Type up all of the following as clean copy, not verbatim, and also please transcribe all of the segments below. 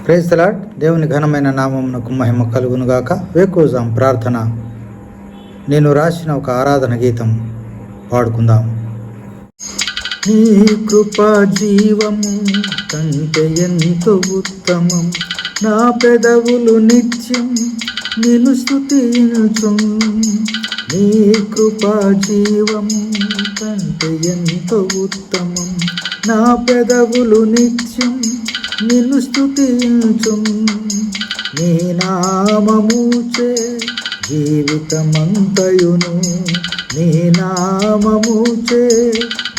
Praise the lord. దేవుని ఘనమైన నామమునకు మహిమ కలుగునుగాక. వేకువజాం ప్రార్థన. నేను రాసిన ఒక ఆరాధన గీతం పాడుకుందాం. నీ కృపా జీవము కంటే ఎంతో ఉత్తమం, నా పెదవులు నిత్యం నిన్ను స్తుతించుం. నీ కృపా జీవము కంటే ఎంతో ఉత్తమం, నా పెదవులు నిత్యం నిన్ను స్తుతించుం. నీ నామముచే జీవితమంతయును, నీ నామముచే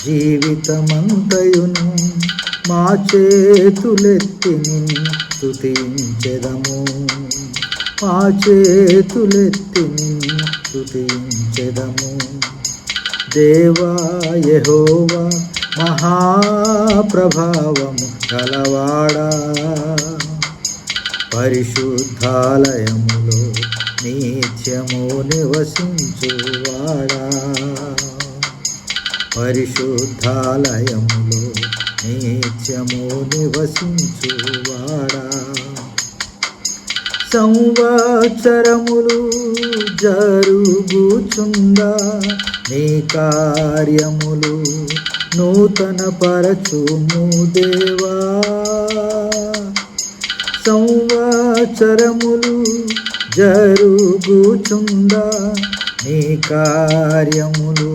జీవితమంతయును, మా చేతులెత్తి నిన్ను స్తుతించెదము, మా చేతులెత్తి నిన్ను స్తుతించెదము. దేవా యెహోవా మహాప్రభావము గలవాడా, పరిశుద్ధాలయములో నిత్యము నివసించువాడా, పరిశుద్ధాలయములో నిత్యము నివసించువాడా. సంవత్సరములు జరుగుచుండా నీ కార్యములు నూతన పరచుము దేవా. సంవత్సరములు జరుగుచుండా నీ కార్యములు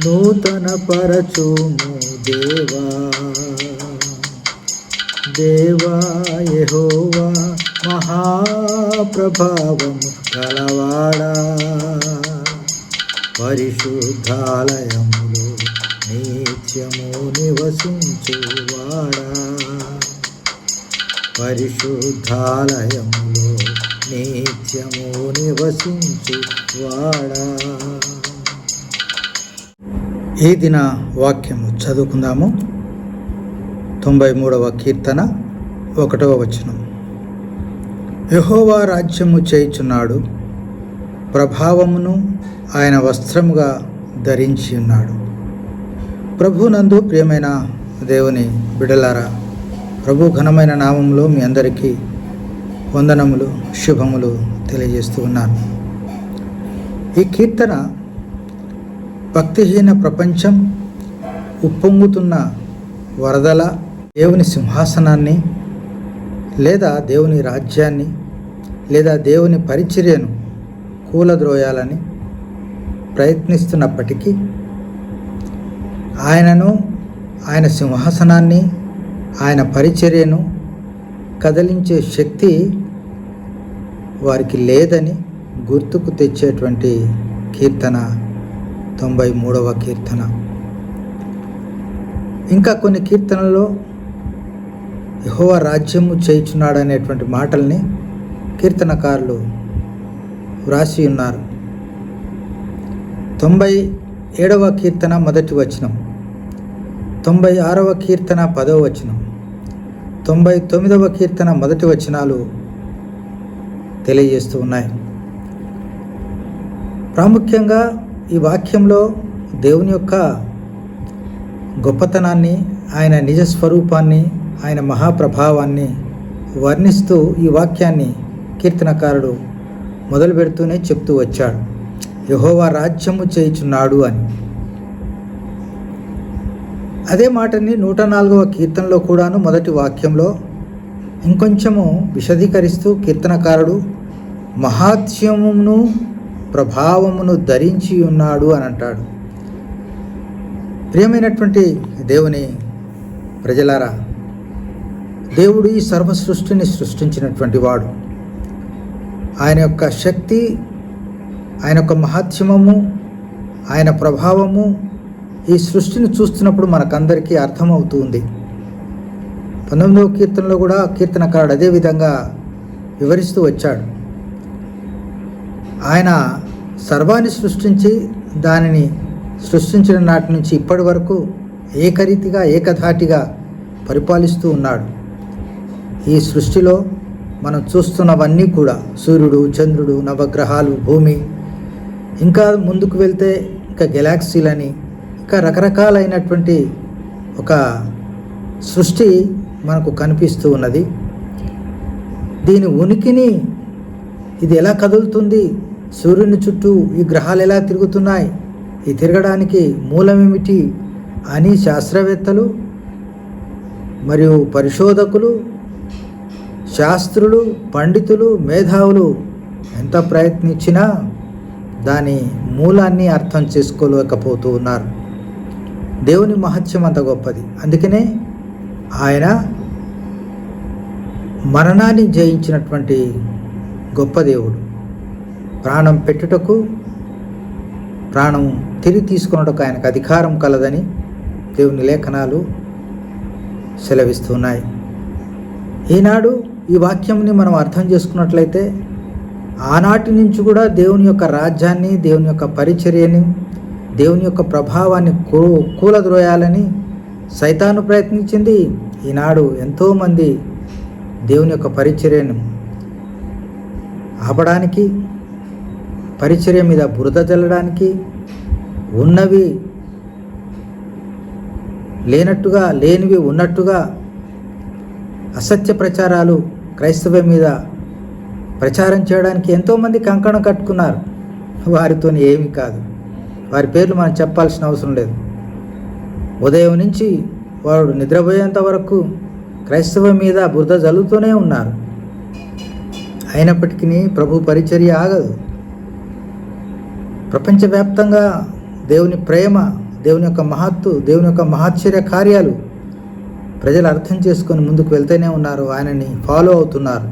నూతన పరచుము దేవా. దేవా యెహోవా మహాప్రభావము గలవాడా, పరిశుద్ధాలయములో నిత్యము నివసించువాడా, పరిశుద్ధాలయములో నిత్యము నివసించువాడా. ఈ దిన వాక్యము చదువుకుందాము. 93వ కీర్తన 1వ వచనం. యెహోవా రాజ్యము చేయుచున్నాడు, ప్రభావమును ఆయన వస్త్రముగా ధరించి ఉన్నాడు. ప్రభునందు ప్రియమైన దేవుని బిడ్డలారా, ప్రభు ఘనమైన నామములో మీ అందరికీ వందనములు, శుభములు తెలియజేస్తూ ఉన్నాను. ఈ కీర్తన భక్తిహీన ప్రపంచం ఉప్పొంగుతున్న వరదల దేవుని సింహాసనాన్ని లేదా దేవుని రాజ్యాన్ని లేదా దేవుని పరిచర్యను కూలద్రోయాలని ప్రయత్నిస్తున్నప్పటికీ ఆయనను, ఆయన సింహాసనాన్ని, ఆయన పరిచర్యను కదిలించే శక్తి వారికి లేదని గుర్తుకు తెచ్చేటువంటి కీర్తన 93వ కీర్తన. ఇంకా కొన్ని కీర్తనల్లో యెహోవా రాజ్యము చేయుచున్నాడు అనేటువంటి మాటల్ని కీర్తనకారులు వ్రాసి ఉన్నారు. 97వ కీర్తన 1వ వచనం, 96వ కీర్తన 10వ వచనం, 99వ కీర్తన 1వ వచనాలు తెలియజేస్తూ ఉన్నాయి. ప్రాముఖ్యంగా ఈ వాక్యంలో దేవుని యొక్క గొప్పతనాన్ని, ఆయన నిజస్వరూపాన్ని, ఆయన మహాప్రభావాన్ని వర్ణిస్తూ ఈ వాక్యాన్ని కీర్తనకారుడు మొదలు పెడుతూనే చెప్తూ వచ్చాడు. యెహోవా రాజ్యము చేయుచున్నాడు అని. అదే మాటని 104వ కీర్తనలో కూడాను మొదటి వాక్యంలో ఇంకొంచెము విశదీకరిస్తూ కీర్తనకారుడు మహాత్మ్యమును ప్రభావమును ధరించి ఉన్నాడు అని అంటాడు. ప్రియమైనటువంటి దేవుని ప్రజలారా, దేవుడు ఈ సర్వ సృష్టిని సృష్టించినటువంటి వాడు. ఆయన యొక్క శక్తి, ఆయన యొక్క మహాత్మ్యము, ఆయన ప్రభావము ఈ సృష్టిని చూస్తున్నప్పుడు మనకందరికీ అర్థమవుతుంది. 19వ కీర్తనలో కూడా కీర్తనకారుడు అదే విధంగా వివరిస్తూ వచ్చాడు. ఆయన సర్వాన్ని సృష్టించి దానిని సృష్టించిన నాటి నుంచి ఇప్పటి వరకు ఏకరీతిగా, ఏకధాటిగా పరిపాలిస్తూ ఉన్నాడు. ఈ సృష్టిలో మనం చూస్తున్నవన్నీ కూడా సూర్యుడు, చంద్రుడు, నవగ్రహాలు, భూమి, ఇంకా ముందుకు వెళ్తే ఇంకా గెలాక్సీలని, ఇంకా రకరకాలైనటువంటి ఒక సృష్టి మనకు కనిపిస్తూ ఉన్నది. దీని ఉనికిని, ఇది ఎలా కదులుతుంది, సూర్యుని చుట్టూ ఈ గ్రహాలు ఎలా తిరుగుతున్నాయి, ఈ తిరగడానికి మూలమేమిటి అని శాస్త్రవేత్తలు మరియు పరిశోధకులు, శాస్త్రులు, పండితులు, మేధావులు ఎంత ప్రయత్నించినా దాని మూలాన్ని అర్థం చేసుకోలేకపోతూ ఉన్నారు. దేవుని మహత్యం అంత గొప్పది. అందుకనే ఆయన మరణాన్ని జయించినటువంటి గొప్ప దేవుడు. ప్రాణం పెట్టుటకు, ప్రాణం తిరిగి తీసుకున్నటకు ఆయనకు అధికారం కలదని దేవుని లేఖనాలు సెలవిస్తున్నాయి. ఈనాడు ఈ వాక్యంని మనం అర్థం చేసుకున్నట్లయితే ఆనాటి నుంచి కూడా దేవుని యొక్క రాజ్యాన్ని, దేవుని యొక్క పరిచర్యని, దేవుని యొక్క ప్రభావాన్ని కూలద్రోయాలని సైతాను ప్రయత్నించింది. ఈనాడు ఎంతోమంది దేవుని యొక్క పరిచర్యను ఆపడానికి, పరిచర్య మీద బురద చల్లడానికి, ఉన్నవి లేనట్టుగా, లేనివి ఉన్నట్టుగా అసత్య ప్రచారాలు క్రైస్తవం మీద ప్రచారం చేయడానికి ఎంతోమంది కంకణం కట్టుకున్నారు. వారితో ఏమీ కాదు. వారి పేర్లు మనం చెప్పాల్సిన అవసరం లేదు. ఉదయం నుంచి వాడు నిద్రపోయేంత వరకు క్రైస్తవం మీద బురద జల్లుతూనే ఉన్నారు. అయినప్పటికీ ప్రభు పరిచర్య ఆగదు. ప్రపంచవ్యాప్తంగా దేవుని ప్రేమ, దేవుని యొక్క మహత్తు, దేవుని యొక్క మహాశ్చర్య కార్యాలు ప్రజలు అర్థం చేసుకొని ముందుకు వెళ్తూనే ఉన్నారు. ఆయనని ఫాలో అవుతున్నారు.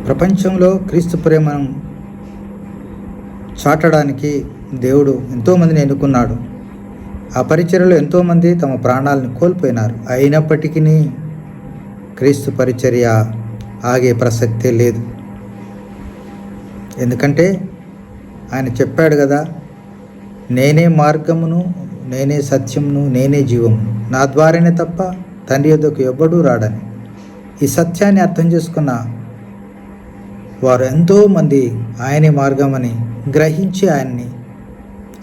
ప్రపంచంలో క్రీస్తు ప్రేమను చాటడానికి దేవుడు ఎంతోమందిని ఎన్నుకున్నాడు. ఆ పరిచర్యలో ఎంతోమంది తమ ప్రాణాలను కోల్పోయినారు. అయినప్పటికీ క్రీస్తు పరిచర్య ఆగే ప్రసక్తే లేదు. ఎందుకంటే ఆయన చెప్పాడు కదా, నేనే మార్గమును, నేనే సత్యమును, నేనే జీవమును, నా ద్వారానే తప్ప తండ్రి యొద్దకు ఎవ్వడూ రాడని. ఈ సత్యాన్ని అర్థం చేసుకున్న వారు ఎంతోమంది ఆయనే మార్గమని గ్రహించి ఆయన్ని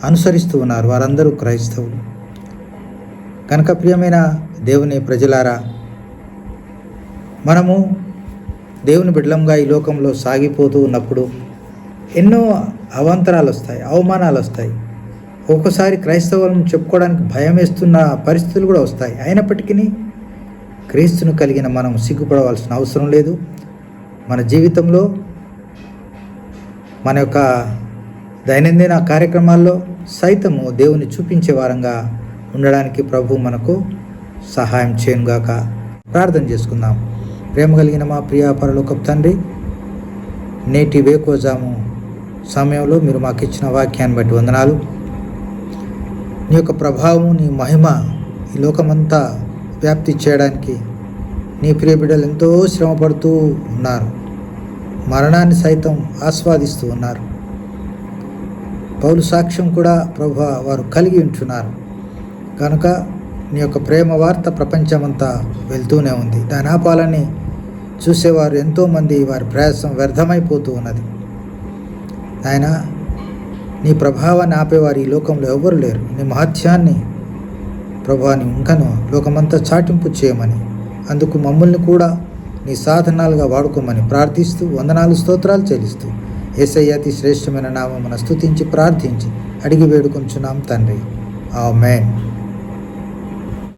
అనుసరిస్తూ ఉన్నారు. వారందరూ క్రైస్తవులు. కనుక ప్రియమైన దేవుని ప్రజలారా, మనము దేవుని బిడ్డలంగా ఈ లోకంలో సాగిపోతూ ఉన్నప్పుడు ఎన్నో అవాంతరాలు వస్తాయి, అవమానాలు వస్తాయి. ఒక్కోసారి క్రైస్తవులను చెప్పుకోవడానికి భయం వేస్తున్న పరిస్థితులు కూడా వస్తాయి. అయినప్పటికీ క్రీస్తును కలిగిన మనం సిగ్గుపడవలసిన అవసరం లేదు. మన జీవితంలో, మన యొక్క దైనందిన కార్యక్రమాల్లో సైతము దేవుని చూపించే వారంగా ఉండడానికి ప్రభు మనకు సహాయం చేయనుగాక. ప్రార్థన చేసుకుందాం. ప్రేమ కలిగిన మా ప్రియ పరలోకపు తండ్రి, నేటి వేకోజాము సమయంలో మీరు మాకు ఇచ్చిన వాక్యాన్ని బట్టి వందనాలు. నీ యొక్క ప్రభావం, నీ మహిమ ఈ లోకమంతా వ్యాప్తి చేయడానికి నీ ప్రియ బిడ్డలు ఎంతో శ్రమపడుతూ ఉన్నారు. మరణాన్ని సైతం ఆస్వాదిస్తూ ఉన్నారు. పౌలు సాక్ష్యం కూడా ప్రభు వారు కలిగి ఉంటున్నారు. కనుక నీ యొక్క ప్రేమ వార్త ప్రపంచమంతా వెళ్తూనే ఉంది. దాని ఆపాలని చూసేవారు ఎంతోమంది, వారి ప్రయాసం వ్యర్థమైపోతూ ఉన్నది. ఆయన నీ ప్రభావాన్ని ఆపేవారు ఈ లోకంలో ఎవ్వరు లేరు. నీ మహత్యాన్ని ప్రభాని ఇంకను లోకమంతా చాటింపు చేయమని, అందుకు మమ్మల్ని కూడా నీ సాధనాలుగా వాడుకోమని ప్రార్థిస్తూ వందనాలు స్తోత్రాలు చెల్లిస్తూ యేసయ్య అతి శ్రేష్టమైన నామమున స్తుతించి ప్రార్థించి అడిగి వేడుకొంచున్నాం తండ్రి. ఆమేన్.